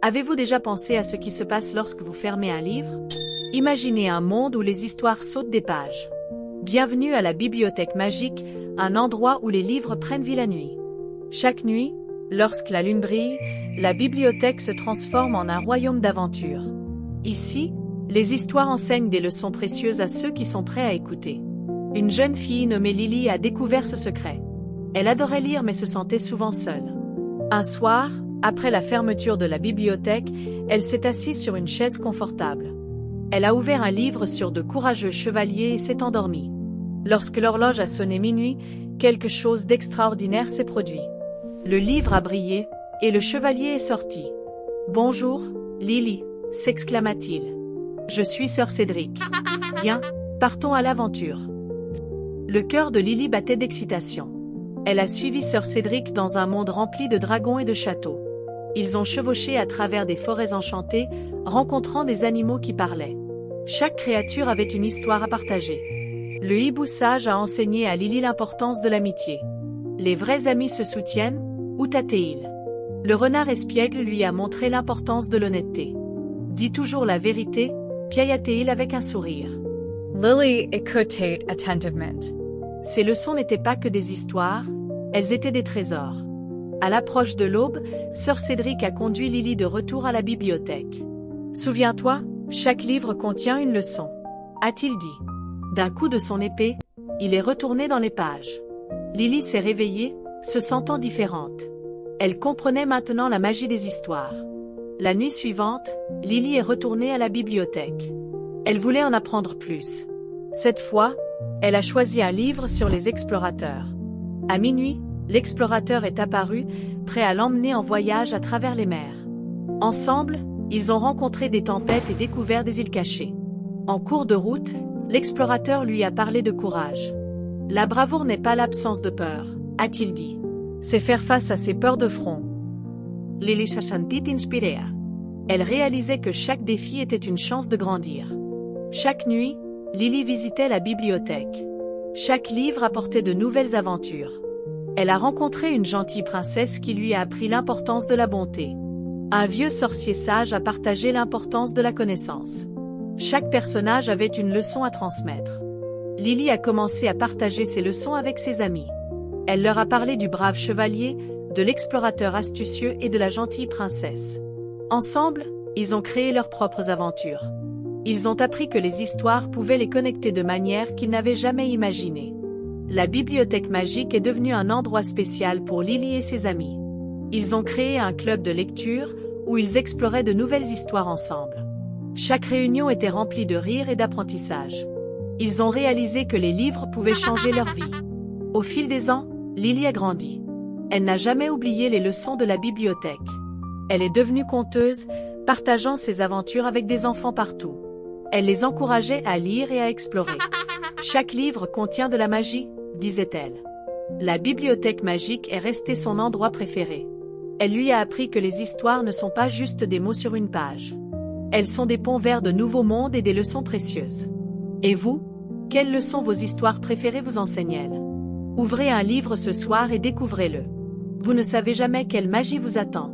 Avez-vous déjà pensé à ce qui se passe lorsque vous fermez un livre? Imaginez un monde où les histoires sautent des pages. Bienvenue à la Bibliothèque Magique, un endroit où les livres prennent vie la nuit. Chaque nuit, lorsque la lune brille, la bibliothèque se transforme en un royaume d'aventure. Ici, les histoires enseignent des leçons précieuses à ceux qui sont prêts à écouter. Une jeune fille nommée Lily a découvert ce secret. Elle adorait lire mais se sentait souvent seule. Un soir, après la fermeture de la bibliothèque, elle s'est assise sur une chaise confortable. Elle a ouvert un livre sur de courageux chevaliers et s'est endormie. Lorsque l'horloge a sonné minuit, quelque chose d'extraordinaire s'est produit. Le livre a brillé, et le chevalier est sorti. « Bonjour, Lily » s'exclama-t-il. « Je suis Sir Cédric. Viens, partons à l'aventure. » Le cœur de Lily battait d'excitation. Elle a suivi Sir Cédric dans un monde rempli de dragons et de châteaux. Ils ont chevauché à travers des forêts enchantées, rencontrant des animaux qui parlaient. Chaque créature avait une histoire à partager. Le hibou sage a enseigné à Lily l'importance de l'amitié. Les vrais amis se soutiennent, ou tâté-il. Le renard espiègle lui a montré l'importance de l'honnêteté. Dis toujours la vérité, piailla-t-il avec un sourire. Lily écoutait attentivement. Ces leçons n'étaient pas que des histoires, elles étaient des trésors. À l'approche de l'aube, Sir Cédric a conduit Lily de retour à la bibliothèque. Souviens-toi, chaque livre contient une leçon, a-t-il dit. D'un coup de son épée, il est retourné dans les pages. Lily s'est réveillée, se sentant différente. Elle comprenait maintenant la magie des histoires. La nuit suivante, Lily est retournée à la bibliothèque. Elle voulait en apprendre plus. Cette fois, elle a choisi un livre sur les explorateurs. À minuit, l'explorateur est apparu, prêt à l'emmener en voyage à travers les mers. Ensemble, ils ont rencontré des tempêtes et découvert des îles cachées. En cours de route, l'explorateur lui a parlé de courage. La bravoure n'est pas l'absence de peur, a-t-il dit. C'est faire face à ses peurs de front. Lily se sentit inspirée. Elle réalisait que chaque défi était une chance de grandir. Chaque nuit, Lily visitait la bibliothèque. Chaque livre apportait de nouvelles aventures. Elle a rencontré une gentille princesse qui lui a appris l'importance de la bonté. Un vieux sorcier sage a partagé l'importance de la connaissance. Chaque personnage avait une leçon à transmettre. Lily a commencé à partager ses leçons avec ses amis. Elle leur a parlé du brave chevalier, de l'explorateur astucieux et de la gentille princesse. Ensemble, ils ont créé leurs propres aventures. Ils ont appris que les histoires pouvaient les connecter de manière qu'ils n'avaient jamais imaginée. La bibliothèque magique est devenue un endroit spécial pour Lily et ses amis. Ils ont créé un club de lecture, où ils exploraient de nouvelles histoires ensemble. Chaque réunion était remplie de rires et d'apprentissage. Ils ont réalisé que les livres pouvaient changer leur vie. Au fil des ans, Lily a grandi. Elle n'a jamais oublié les leçons de la bibliothèque. Elle est devenue conteuse, partageant ses aventures avec des enfants partout. Elle les encourageait à lire et à explorer. Chaque livre contient de la magie, disait-elle. La bibliothèque magique est restée son endroit préféré. Elle lui a appris que les histoires ne sont pas juste des mots sur une page. Elles sont des ponts vers de nouveaux mondes et des leçons précieuses. Et vous, quelles leçons vos histoires préférées vous enseignent-elles? Ouvrez un livre ce soir et découvrez-le. Vous ne savez jamais quelle magie vous attend.